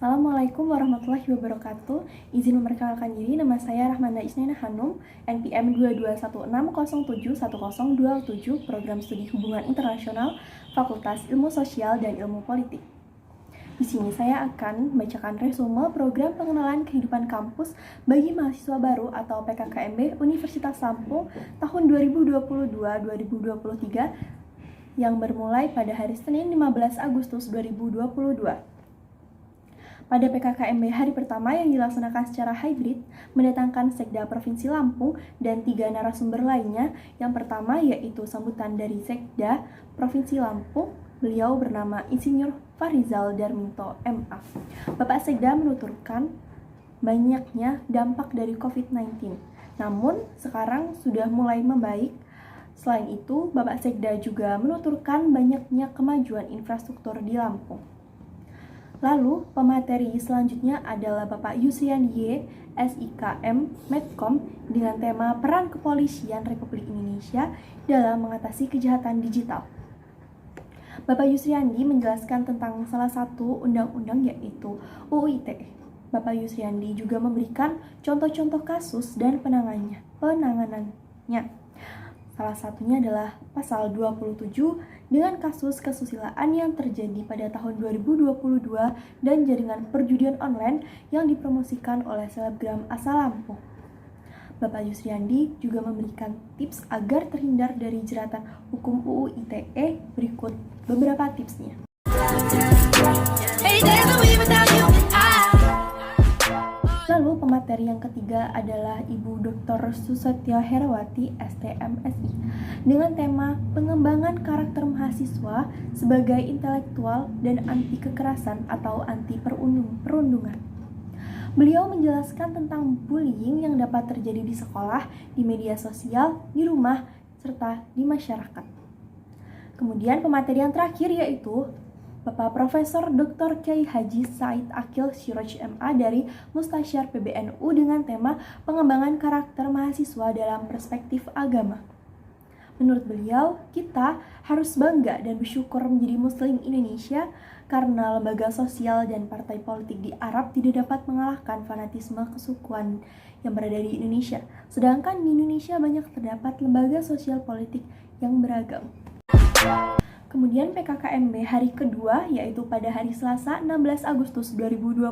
Assalamualaikum warahmatullahi wabarakatuh. Izin memperkenalkan diri, nama saya Rahmanda Isnaina Hanum, NPM 2216071027, Program Studi Hubungan Internasional, Fakultas Ilmu Sosial dan Ilmu Politik. Di sini saya akan membacakan resume program pengenalan kehidupan kampus bagi mahasiswa baru atau PKKMB Universitas Lampung tahun 2022-2023 yang bermulai pada hari Senin 15 Agustus 2022. Pada PKKMB hari pertama yang dilaksanakan secara hybrid, mendatangkan Sekda Provinsi Lampung dan 3 narasumber lainnya. Yang pertama yaitu sambutan dari Sekda Provinsi Lampung, beliau bernama Insinyur Farizal Darminto, MA. Bapak Sekda menuturkan banyaknya dampak dari COVID-19, namun sekarang sudah mulai membaik. Selain itu, Bapak Sekda juga menuturkan banyaknya kemajuan infrastruktur di Lampung. Lalu, pemateri selanjutnya adalah Bapak Yusrian Y, SIKM, Medcom, dengan tema Peran Kepolisian Republik Indonesia dalam mengatasi kejahatan digital. Bapak Yusriandi menjelaskan tentang salah satu undang-undang yaitu UU ITE. Bapak Yusriandi juga memberikan contoh-contoh kasus dan penanganannya. Salah satunya adalah pasal 27 dengan kasus kesusilaan yang terjadi pada tahun 2022 dan jaringan perjudian online yang dipromosikan oleh selebgram asal Lampung. Bapak Yusriandi juga memberikan tips agar terhindar dari jeratan hukum UU ITE. Berikut beberapa tipsnya. Lalu pemateri yang ketiga adalah Ibu Dr. Susetyo Herawati, STMSI, dengan tema pengembangan karakter mahasiswa sebagai intelektual dan anti kekerasan atau anti perundungan. Beliau menjelaskan tentang bullying yang dapat terjadi di sekolah, di media sosial, di rumah, serta di masyarakat. Kemudian pemateri yang terakhir yaitu Bapak Profesor Dr. Kiai Haji Said Akil Siroj MA dari Mustasyar PBNU dengan tema pengembangan karakter mahasiswa dalam perspektif agama. Menurut beliau, kita harus bangga dan bersyukur menjadi Muslim Indonesia karena lembaga sosial dan partai politik di Arab tidak dapat mengalahkan fanatisme kesukuan yang berada di Indonesia. Sedangkan di Indonesia banyak terdapat lembaga sosial politik yang beragam. Kemudian PKKMB hari kedua yaitu pada hari Selasa 16 Agustus 2022.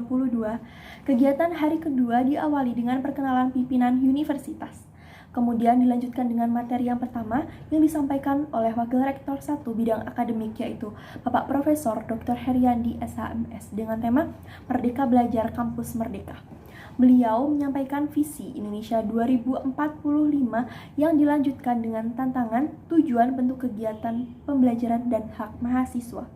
Kegiatan hari kedua diawali dengan perkenalan pimpinan universitas. Kemudian dilanjutkan dengan materi yang pertama yang disampaikan oleh Wakil Rektor 1 bidang akademik yaitu Bapak Profesor Dr. Heriandi SHMS dengan tema Merdeka Belajar Kampus Merdeka. Beliau menyampaikan visi Indonesia 2045 yang dilanjutkan dengan tantangan, tujuan, bentuk kegiatan pembelajaran dan hak mahasiswa.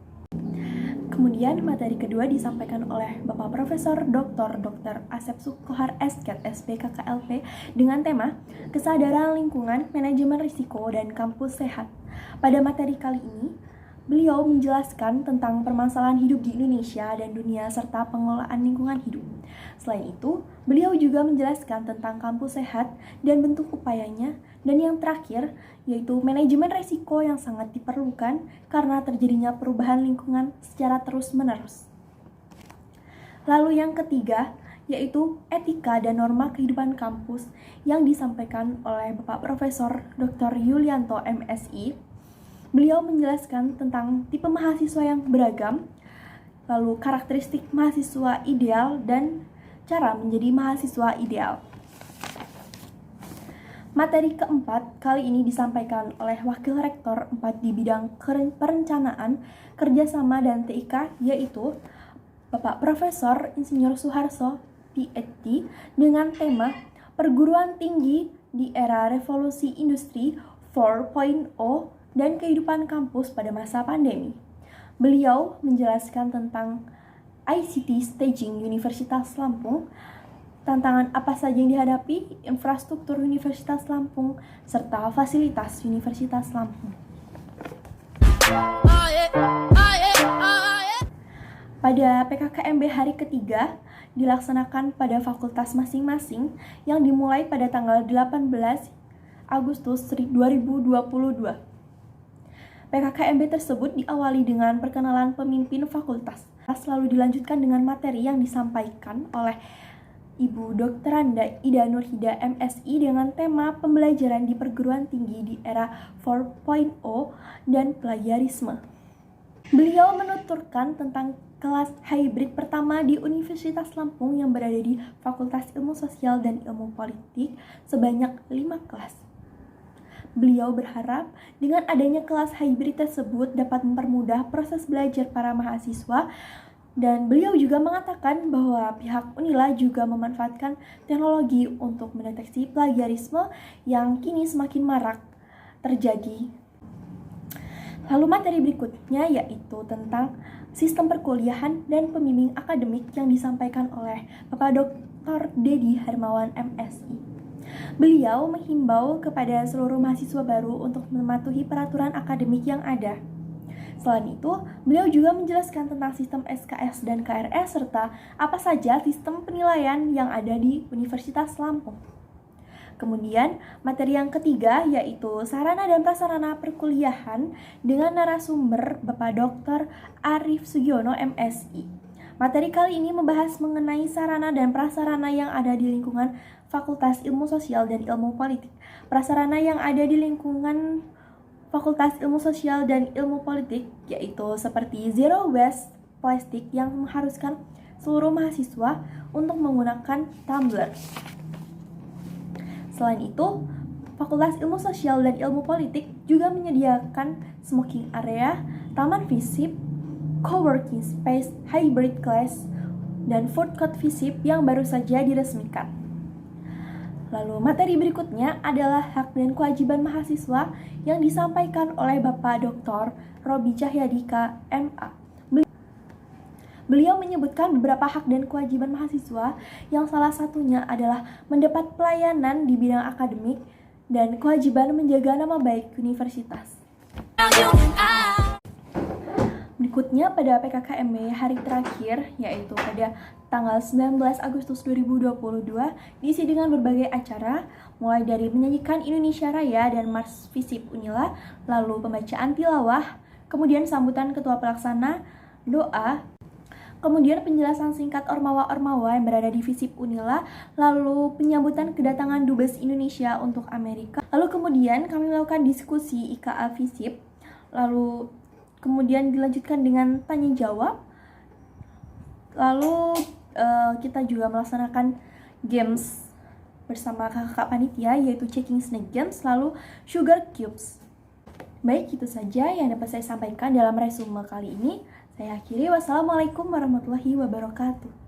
Kemudian materi kedua disampaikan oleh Bapak Profesor Dr. Asep Sukohar SKET SPKKLP dengan tema Kesadaran Lingkungan, Manajemen Risiko, dan Kampus Sehat. Pada materi kali ini, beliau menjelaskan tentang permasalahan hidup di Indonesia dan dunia serta pengelolaan lingkungan hidup. Selain itu, beliau juga menjelaskan tentang kampus sehat dan bentuk upayanya. Dan yang terakhir, yaitu manajemen risiko yang sangat diperlukan karena terjadinya perubahan lingkungan secara terus-menerus. Lalu yang ketiga, yaitu etika dan norma kehidupan kampus yang disampaikan oleh Bapak Profesor Dr. Yulianto MSI. Beliau menjelaskan tentang tipe mahasiswa yang beragam, lalu karakteristik mahasiswa ideal, dan cara menjadi mahasiswa ideal. Materi keempat kali ini disampaikan oleh Wakil Rektor 4 di bidang perencanaan, kerjasama, dan TIK, yaitu Bapak Profesor Insinyur Suharso, PhD, dengan tema Perguruan Tinggi di Era Revolusi Industri 4.0 dan kehidupan kampus pada masa pandemi. Beliau menjelaskan tentang ICT Staging Universitas Lampung, tantangan apa saja yang dihadapi, infrastruktur Universitas Lampung, serta fasilitas Universitas Lampung. Pada PKKMB hari ketiga dilaksanakan pada fakultas masing-masing yang dimulai pada tanggal 18 Agustus 2022. PKKMB tersebut diawali dengan perkenalan pemimpin fakultas. Lalu dilanjutkan dengan materi yang disampaikan oleh Ibu Dr. Anda Ida Nurhida MSI dengan tema pembelajaran di perguruan tinggi di era 4.0 dan plagiarisme. Beliau menuturkan tentang kelas hybrid pertama di Universitas Lampung yang berada di Fakultas Ilmu Sosial dan Ilmu Politik sebanyak 5 kelas. Beliau berharap dengan adanya kelas hybrid tersebut dapat mempermudah proses belajar para mahasiswa. Dan beliau juga mengatakan bahwa pihak Unila juga memanfaatkan teknologi untuk mendeteksi plagiarisme yang kini semakin marak terjadi. Lalu materi berikutnya yaitu tentang sistem perkuliahan dan pembimbing akademik yang disampaikan oleh Bapak Dr. Dedi Hermawan MSI. Beliau menghimbau kepada seluruh mahasiswa baru untuk mematuhi peraturan akademik yang ada. Selain itu, beliau juga menjelaskan tentang sistem SKS dan KRS serta apa saja sistem penilaian yang ada di Universitas Lampung. Kemudian, materi yang ketiga yaitu sarana dan prasarana perkuliahan dengan narasumber Bapak Dr. Arif Sugiono MSI. Materi kali ini membahas mengenai sarana dan prasarana yang ada di lingkungan Fakultas Ilmu Sosial dan Ilmu Politik. Prasarana yang ada di lingkungan Fakultas Ilmu Sosial dan Ilmu Politik yaitu seperti Zero Waste Plastik yang mengharuskan seluruh mahasiswa untuk menggunakan tumbler. Selain itu, Fakultas Ilmu Sosial dan Ilmu Politik juga menyediakan smoking area, taman visip, coworking space, hybrid class, dan food court visip yang baru saja diresmikan. Lalu materi berikutnya adalah hak dan kewajiban mahasiswa yang disampaikan oleh Bapak Dr. Robi Cahyadika MA. Beliau menyebutkan beberapa hak dan kewajiban mahasiswa yang salah satunya adalah mendapat pelayanan di bidang akademik dan kewajiban menjaga nama baik universitas. Berikutnya pada PKKMB hari terakhir yaitu pada tanggal 19 Agustus 2022 diisi dengan berbagai acara mulai dari menyanyikan Indonesia Raya dan Mars Visip Unila, lalu pembacaan tilawah, kemudian sambutan ketua pelaksana, doa, kemudian penjelasan singkat ormawa-ormawa yang berada di Visip Unila, lalu penyambutan kedatangan Dubes Indonesia untuk Amerika, lalu kemudian kami melakukan diskusi IKA Visip, lalu kemudian dilanjutkan dengan tanya jawab, lalu kita juga melaksanakan games bersama kakak panitia yaitu Checking Snake Games, lalu Sugar Cubes. Baik, itu saja yang dapat saya sampaikan dalam resume kali ini. Saya akhiri, wassalamualaikum warahmatullahi wabarakatuh.